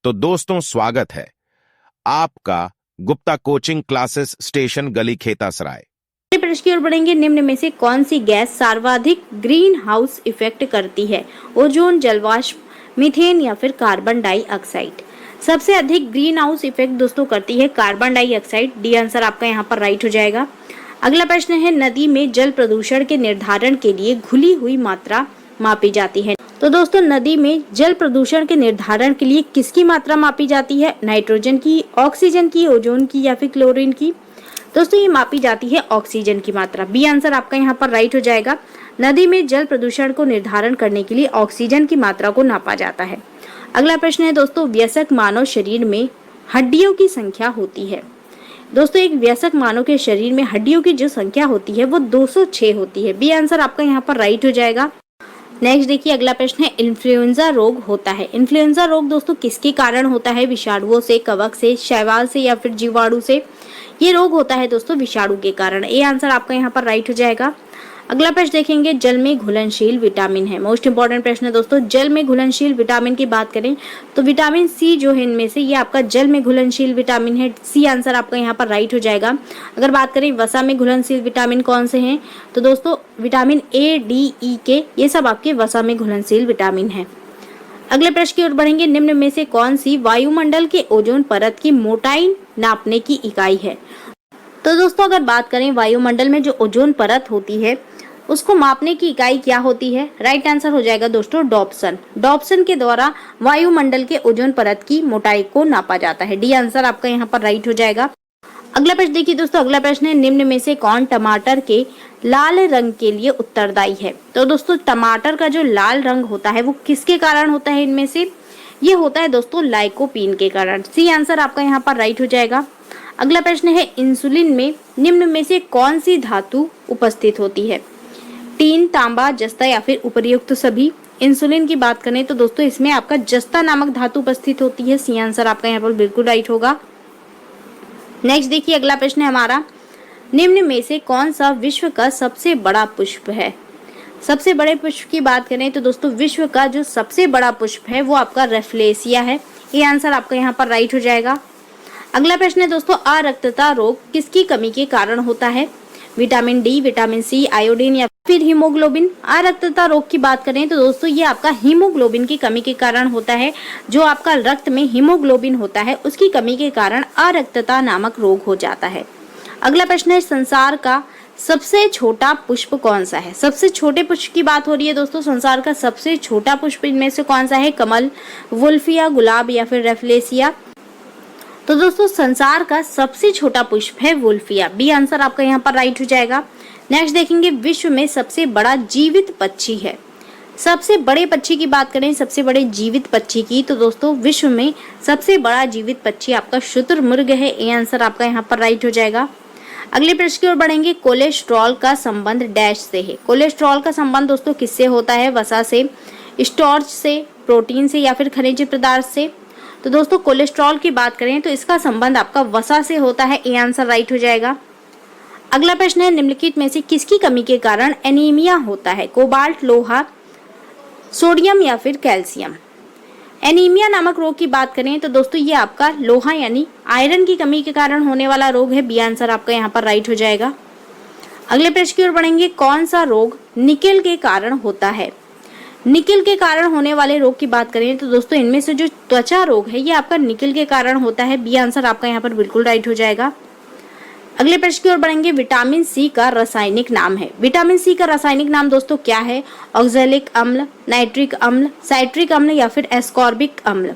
तो दोस्तों स्वागत है आपका गुप्ता कोचिंग क्लासेस स्टेशन गली खेतासराय। प्रश्न की ओर बढ़ेंगे। निम्न में से कौन सी गैस सर्वाधिक ग्रीन हाउस इफेक्ट करती है? ओजोन, जलवाष्प, मीथेन या फिर कार्बन डाइऑक्साइड? सबसे अधिक ग्रीन हाउस इफेक्ट दोस्तों करती है कार्बन डाइऑक्साइड। डी आंसर आपका यहाँ पर राइट हो जाएगा। अगला प्रश्न है, नदी में जल प्रदूषण के निर्धारण के लिए घुली हुई मात्रा मापी जाती है। तो दोस्तों नदी में जल प्रदूषण के निर्धारण के लिए किसकी मात्रा मापी जाती है? नाइट्रोजन की, ऑक्सीजन की, ओजोन की या फिर क्लोरीन की? दोस्तों ये मापी जाती है ऑक्सीजन की मात्रा। बी आंसर आपका यहाँ पर राइट हो जाएगा। नदी में जल प्रदूषण को निर्धारण करने के लिए ऑक्सीजन की मात्रा को नापा जाता है। अगला प्रश्न है दोस्तों, वयस्क मानव शरीर में हड्डियों की संख्या होती है। दोस्तों एक वयस्क मानव के शरीर में हड्डियों की जो संख्या होती है वो 206 होती है। बी आंसर आपका यहाँ पर राइट हो जाएगा। नेक्स्ट देखिए, अगला प्रश्न है, इन्फ्लुएंजा रोग होता है। इन्फ्लुएंजा रोग दोस्तों किसके कारण होता है? विषाणुओं से, कवक से, शैवाल से या फिर जीवाणु से? ये रोग होता है दोस्तों विषाणु के कारण। ए आंसर आपका यहाँ पर राइट हो जाएगा। अगला प्रश्न देखेंगे, जल में घुलनशील विटामिन है। मोस्ट इंपॉर्टेंट प्रश्न है दोस्तों। जल में घुलनशील विटामिन की बात करें तो विटामिन सी जो है इनमें से ये आपका जल में घुलनशील विटामिन है। सी आंसर आपका यहाँ पर राइट हो जाएगा। अगर बात करें वसा में घुलनशील विटामिन कौन से हैं तो दोस्तों विटामिन ए, डी, ई के ये सब आपके वसा में घुलनशील विटामिन है। अगले प्रश्न की ओर बढ़ेंगे। निम्न में से कौन सी वायुमंडल के ओजोन परत की मोटाई नापने की इकाई है? तो दोस्तों अगर बात करें वायुमंडल में जो ओजोन परत होती है उसको मापने की इकाई क्या होती है? राइट आंसर हो जाएगा दोस्तों डॉप्सन। डॉप्सन के द्वारा वायुमंडल के ओजोन परत की मोटाई को नापा जाता है। डी आंसर आपका यहाँ पर राइट हो जाएगा। अगला प्रश्न देखिए दोस्तों, अगला प्रश्न है, निम्न में से कौन टमाटर के लाल रंग के लिए उत्तरदायी है? तो दोस्तों टमाटर का जो लाल रंग होता है वो किसके कारण होता है? इनमें से ये होता है दोस्तों लाइकोपीन के कारण। सी आंसर आपका यहाँ पर राइट हो जाएगा। अगला प्रश्न है, इंसुलिन में निम्न में से कौन सी धातु उपस्थित होती है? टीन, तांबा, जस्ता या फिर उपर्युक्त सभी? इंसुलिन की बात करें तो दोस्तों इसमें आपका जस्ता नामक धातु उपस्थित होती है। सी आंसर आपका यहाँ पर बिल्कुल राइट होगा। नेक्स्ट देखिए, अगला प्रश्न है हमारा, निम्न में से कौन सा विश्व का सबसे बड़ा पुष्प है? सबसे बड़े पुष्प की बात करें तो दोस्तों विश्व का जो सबसे बड़ा पुष्प है वो आपका रेफलेसिया है। ये आंसर आपका यहाँ पर राइट हो जाएगा। अगला प्रश्न है दोस्तों, अरक्तता रोग किसकी कमी के कारण होता है? Vitamin D, vitamin C, iodine या फिर हीमोग्लोबिन? अरक्तता रोग की बात करें तो दोस्तों ये आपका हीमोग्लोबिन की कमी के कारण होता है। जो आपका रक्त में हीमोग्लोबिन होता है उसकी कमी के कारण अरक्तता नामक रोग हो जाता है। अगला प्रश्न है, संसार का सबसे छोटा पुष्प कौन सा है? सबसे छोटे पुष्प की बात हो रही है दोस्तों। संसार का सबसे छोटा पुष्प इनमें से कौन सा है? कमल, वुल्फिया, गुलाब या फिर रेफलेसिया? तो दोस्तों संसार का सबसे छोटा पुष्प है वुल्फिया। बी आंसर आपका यहाँ पर राइट हो जाएगा। नेक्स्ट देखेंगे, विश्व में सबसे बड़ा जीवित पक्षी है। सबसे बड़े पक्षी की बात करें, सबसे बड़े जीवित पक्षी की, तो दोस्तों विश्व में सबसे बड़ा जीवित पक्षी आपका शुतुरमुर्ग है। ए आंसर आपका यहाँ पर राइट हो जाएगा। अगले प्रश्न की ओर बढ़ेंगे, कोलेस्ट्रॉल का संबंध डैश से है। कोलेस्ट्रॉल का संबंध दोस्तों किससे होता है? वसा से, स्टार्च से, प्रोटीन से या फिर खनिज पदार्थ से? तो दोस्तों कोलेस्ट्रॉल की बात करें तो इसका संबंध आपका वसा से होता है। ए आंसर राइट हो जाएगा। अगला प्रश्न है, निम्नलिखित में से किसकी कमी के कारण एनीमिया होता है? कोबाल्ट, लोहा, सोडियम या फिर कैल्शियम? एनीमिया नामक रोग की बात करें तो दोस्तों ये आपका लोहा यानी आयरन की कमी के कारण होने वाला रोग है। बी आंसर आपका यहाँ पर राइट हो जाएगा। अगले प्रश्न की ओर बढ़ेंगे, कौन सा रोग निकेल के कारण होता है? निकेल के कारण होने वाले रोग की बात करें तो दोस्तों इनमें से जो त्वचा रोग है ये आपका निकेल के कारण होता है। बी आंसर आपका यहाँ पर बिल्कुल राइट हो जाएगा। अगले प्रश्न की ओर बढ़ेंगे, विटामिन सी का रासायनिक नाम है। विटामिन सी का रासायनिक नाम दोस्तों क्या है? ऑक्सैलिक अम्ल, नाइट्रिक अम्ल, साइट्रिक अम्ल या फिर एस्कॉर्बिक अम्ल?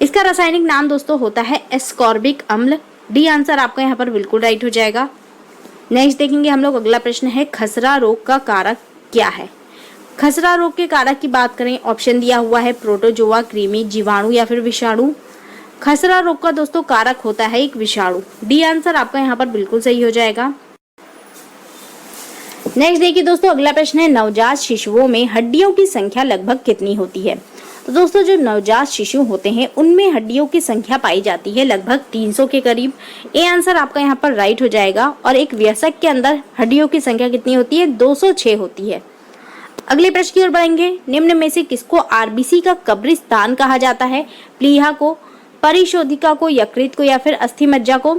इसका रासायनिक नाम दोस्तों होता है एस्कॉर्बिक अम्ल। डी आंसर आपका यहाँ पर बिल्कुल राइट हो जाएगा। नेक्स्ट देखेंगे हम लोग, अगला प्रश्न है, खसरा रोग का कारक क्या है? खसरा रोग के कारक की बात करें, ऑप्शन दिया हुआ है प्रोटोजोआ, कृमि, जीवाणु या फिर विषाणु। खसरा रोग का दोस्तों कारक होता है एक विषाणु। डी आंसर आपका यहाँ पर बिल्कुल सही हो जाएगा। नेक्स्ट देखिए दोस्तों, अगला प्रश्न है, नवजात शिशुओं में हड्डियों की संख्या लगभग कितनी होती है? तो दोस्तों जो नवजात शिशु होते हैं उनमें हड्डियों की संख्या पाई जाती है लगभग 300 के करीब। ए आंसर आपका यहाँ पर राइट हो जाएगा। और एक वयस्क के अंदर हड्डियों की संख्या कितनी होती है? 206 होती है। अगले प्रश्न की ओर बढ़ेंगे, निम्न में से किसको आरबीसी का कब्रिस्तान कहा जाता है? प्लीहा को, परिशोधिका को, यकृत को या फिर अस्थि मज्जा को।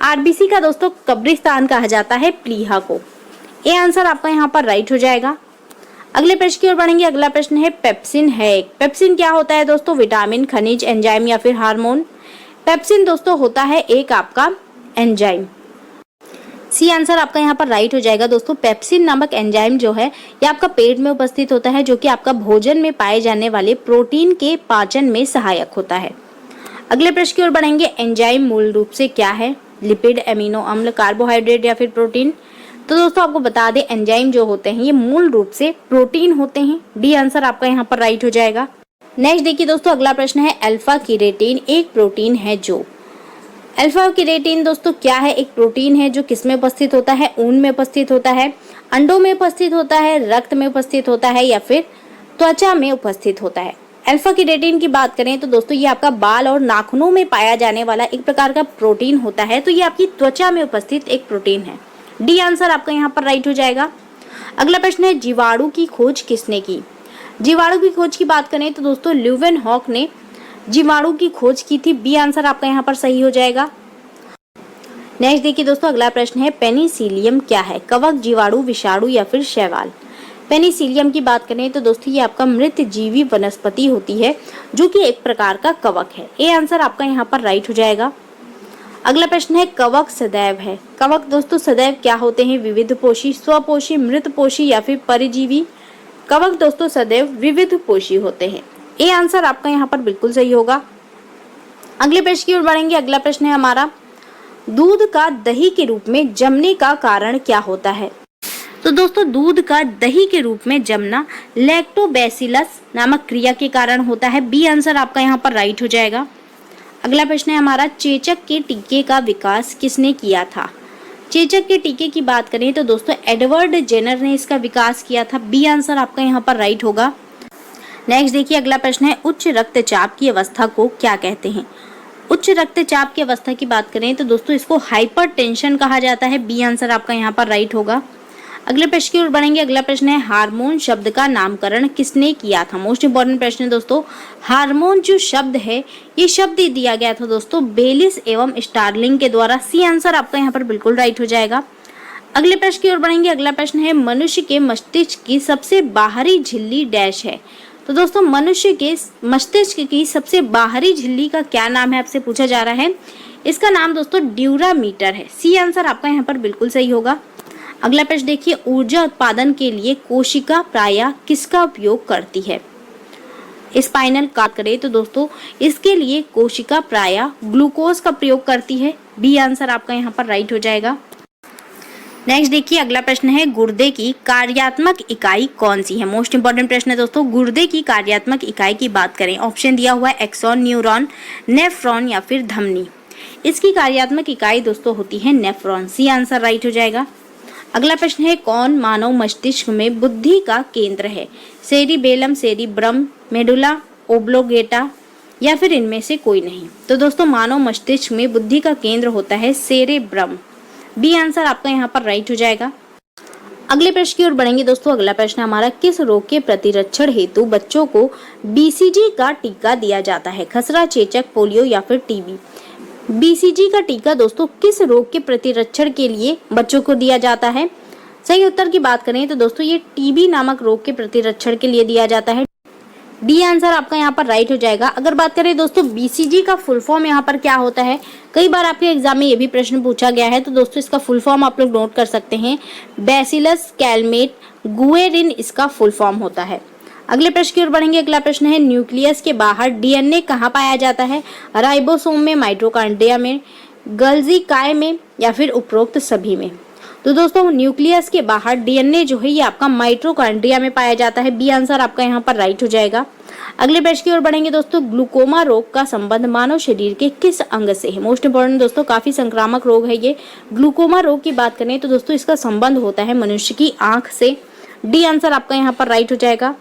आरबीसी का दोस्तों कब्रिस्तान कहा जाता है प्लीहा को। ये आंसर आपका यहाँ पर राइट हो जाएगा। अगले प्रश्न की ओर बढ़ेंगे। अगला प्रश्न है पेप्सिन है। पेप्सिन क्या होता है दोस्तों? विटामिन, खनिज, एंजाइम या फिर हार्मोन। पेप्सिन दोस्तों होता है एक आपका एंजाइम। सी आंसर आपका यहाँ पर राइट हो जाएगा दोस्तों। पेप्सिन नामक एंजाइम जो है ये आपका पेट में उपस्थित होता है, जो कि आपका भोजन में पाए जाने वाले प्रोटीन के पाचन में सहायक होता है। अगले प्रश्न की ओर बढ़ेंगे। एंजाइम मूल रूप से क्या है? लिपिड, एमिनो अम्ल, कार्बोहाइड्रेट या फिर प्रोटीन। तो दोस्तों आपको बता दें एंजाइम जो होते हैं ये मूल रूप से प्रोटीन होते हैं। डी आंसर आपका यहाँ पर राइट हो जाएगा। नेक्स्ट देखिए दोस्तों अगला प्रश्न है अल्फा केराटिन एक प्रोटीन है जो। अल्फा केराटिन दोस्तों क्या है? एक प्रोटीन है जो किस में उपस्थित होता है? ऊन में उपस्थित होता है, अंडों में उपस्थित होता है, रक्त में उपस्थित होता है या फिर त्वचा में उपस्थित होता है। अल्फा केराटिन की बात करें तो दोस्तों ये आपका बाल और नाखूनों में पाया जाने वाला एक प्रकार का प्रोटीन होता है, तो ये आपकी त्वचा में उपस्थित एक प्रोटीन है। डी आंसर आपका यहाँ पर राइट हो जाएगा। अगला प्रश्न है जीवाणु की खोज किसने की? जीवाणु की खोज की बात करें तो दोस्तों ल्यूवेनहॉक ने जीवाणु की खोज की थी। बी आंसर आपका यहाँ पर सही हो जाएगा। नेक्स्ट देखिए दोस्तों अगला प्रश्न है पेनिसिलियम क्या है? कवक, जीवाणु, विषाणु या फिर शैवाल। पेनिसिलियम की बात करें तो दोस्तों ये आपका मृत जीवी वनस्पति होती है जो कि एक प्रकार का कवक है। ए आंसर आपका यहाँ पर राइट हो जाएगा। अगला प्रश्न है कवक सदैव है। कवक दोस्तों सदैव क्या होते हैं? विविधपोषी, स्वपोषी, मृतपोषी या फिर परिजीवी। कवक दोस्तों सदैव विविधपोषी होते हैं। ए आंसर आपका यहाँ पर बिल्कुल सही होगा। अगले प्रश्न की ओर बढ़ेंगे। अगला प्रश्न है हमारा दूध का दही के रूप में जमने का कारण क्या होता है? तो दोस्तों दूध का दही के रूप में जमना लैक्टोबैसिलस नामक क्रिया के कारण होता है। बी आंसर आपका यहाँ पर राइट हो जाएगा। अगला प्रश्न है हमारा चेचक के टीके का विकास किसने किया था? चेचक के टीके की बात करें तो दोस्तों एडवर्ड जेनर ने इसका विकास किया था। बी आंसर आपका यहाँ पर राइट होगा। नेक्स्ट देखिए अगला प्रश्न है उच्च रक्तचाप की अवस्था को क्या कहते हैं? उच्च रक्तचाप की अवस्था की बात करें तो दोस्तों इसको हाइपरटेंशन कहा जाता है। बी आंसर आपका यहाँ पर राइट होगा। अगले प्रश्न की ओर बढ़ेंगे। अगला प्रश्न है हार्मोन शब्द का नामकरण किसने किया था? मोस्ट इंपॉर्टेंट प्रश्न है दोस्तों। हार्मोन जो शब्द है ये शब्द दिया गया था दोस्तों बेलिस एवं स्टार्लिंग के द्वारा। सी आंसर आपका यहाँ पर बिल्कुल राइट हो जाएगा। अगले प्रश्न की ओर बढ़ेंगे। अगला प्रश्न है मनुष्य के मस्तिष्क की सबसे बाहरी झिल्ली डैश है। तो दोस्तों मनुष्य के मस्तिष्क की सबसे बाहरी झिल्ली का क्या नाम है आपसे पूछा जा रहा है। इसका नाम दोस्तों ड्यूरामीटर है। सी आंसर आपका यहाँ पर बिल्कुल सही होगा। अगला प्रश्न देखिए ऊर्जा उत्पादन के लिए कोशिका प्रायः किसका उपयोग करती है? स्पाइनल कार्ड करें तो दोस्तों इसके लिए कोशिका प्रायः ग्लूकोज का प्रयोग करती है। बी आंसर आपका यहाँ पर राइट हो जाएगा। नेक्स्ट देखिए अगला प्रश्न है गुर्दे की कार्यात्मक इकाई कौन सी है? मोस्ट इंपॉर्टेंट प्रश्न है दोस्तों। गुर्दे की कार्यात्मक इकाई की बात करें, ऑप्शन दिया हुआ है एक्सॉन, न्यूरॉन, नेफ्रॉन या फिर धमनी। इसकी कार्यात्मक इकाई दोस्तों होती है नेफ्रॉन। सी आंसर राइट हो जाएगा। अगला प्रश्न है कौन मानव मस्तिष्क में बुद्धि का केंद्र है? सेरिबेलम, सेरिब्रम, मेडुला ओब्लोगेटा या फिर इनमें से कोई नहीं। तो दोस्तों मानव मस्तिष्क में बुद्धि का केंद्र होता है सेरेब्रम। बी आंसर आपका यहाँ पर राइट हो जाएगा। अगले प्रश्न की ओर बढ़ेंगे दोस्तों। अगला प्रश्न हमारा किस रोग के प्रतिरक्षण हेतु बच्चों को बीसीजी का टीका दिया जाता है? खसरा, चेचक, पोलियो या फिर टीबी। बीसीजी का टीका दोस्तों किस रोग के प्रतिरक्षण के लिए बच्चों को दिया जाता है? सही उत्तर की बात करें तो दोस्तों ये टीबी नामक रोग के प्रतिरक्षण के लिए दिया जाता है। डी आंसर आपका यहाँ पर राइट हो जाएगा। अगर बात करें दोस्तों बीसीजी का फुल फॉर्म यहाँ पर क्या होता है, कई बार आपके एग्जाम में ये भी प्रश्न पूछा गया है, तो दोस्तों इसका फुल फॉर्म आप लोग नोट कर सकते हैं। बैसिलस कैलमेट गुएरिन इसका फुल फॉर्म होता है। अगले प्रश्न की ओर बढ़ेंगे। अगला प्रश्न है न्यूक्लियस के बाहर डीएनए कहाँ पाया जाता है? राइबोसोम में, माइटोकॉन्ड्रिया में, गल्जी काय में या फिर उपरोक्त सभी में। तो दोस्तों न्यूक्लियस के बाहर डीएनए जो है ये आपका माइटोकॉन्ड्रिया में पाया जाता है। बी आंसर आपका यहाँ पर राइट हो जाएगा। अगले प्रश्न की ओर बढ़ेंगे दोस्तों। ग्लूकोमा रोग का संबंध मानव शरीर के किस अंग से है? मोस्ट इंपोर्टेंट दोस्तों, काफी संक्रामक रोग है ये। ग्लूकोमा रोग की बात करें तो दोस्तों इसका संबंध होता है मनुष्य की आंख से। डी आंसर आपका यहाँ पर राइट हो जाएगा।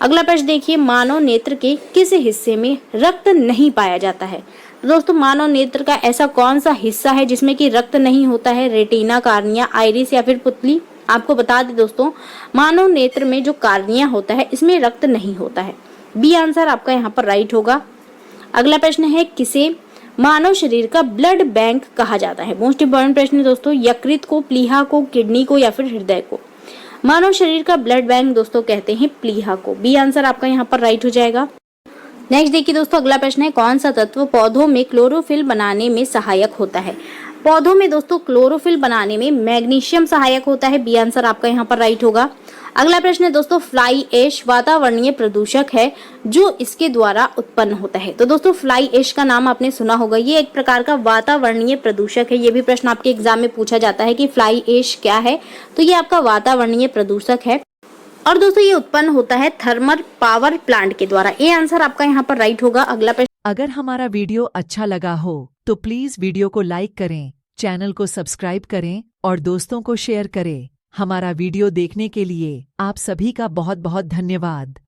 अगला प्रश्न देखिए, मानव नेत्र के किस हिस्से में रक्त नहीं पाया जाता है? दोस्तों मानव नेत्र का ऐसा कौन सा हिस्सा है जिसमें कि रक्त नहीं होता है? रेटिना, कार्निया, आइरिस या फिर पुतली। आपको बता दें दोस्तों, मानव नेत्र में जो कार्निया होता है इसमें रक्त नहीं होता है। बी आंसर आपका यहाँ पर राइट होगा। अगला प्रश्न है, किसे मानव शरीर का ब्लड बैंक कहा जाता है? मोस्ट इंपॉर्टेंट प्रश्न है दोस्तों। यकृत को, प्लीहा को, किडनी को या फिर हृदय को? मानव शरीर का ब्लड बैंक दोस्तों कहते हैं प्लीहा को। बी आंसर आपका यहाँ पर राइट हो जाएगा। नेक्स्ट देखिए दोस्तों, अगला प्रश्न है, कौन सा तत्व पौधों में क्लोरोफिल बनाने में सहायक होता है? पौधों में दोस्तों क्लोरोफिल बनाने में मैग्नीशियम सहायक होता है। बी आंसर आपका यहाँ पर राइट होगा। अगला प्रश्न है दोस्तों, फ्लाई ऐश वातावरणीय प्रदूषक है जो इसके द्वारा उत्पन्न होता है। तो दोस्तों फ्लाई ऐश का नाम आपने सुना होगा, ये एक प्रकार का वातावरणीय प्रदूषक है। ये भी प्रश्न आपके एग्जाम में पूछा जाता है कि फ्लाई ऐश क्या है, तो ये आपका वातावरणीय प्रदूषक है और दोस्तों ये उत्पन्न होता है थर्मल पावर प्लांट के द्वारा। ये आंसर आपका यहाँ पर राइट होगा। अगला प्रश्न, अगर हमारा वीडियो अच्छा लगा हो तो प्लीज वीडियो को लाइक करें, चैनल को सब्सक्राइब करें और दोस्तों को शेयर करें। हमारा वीडियो देखने के लिए आप सभी का बहुत बहुत धन्यवाद।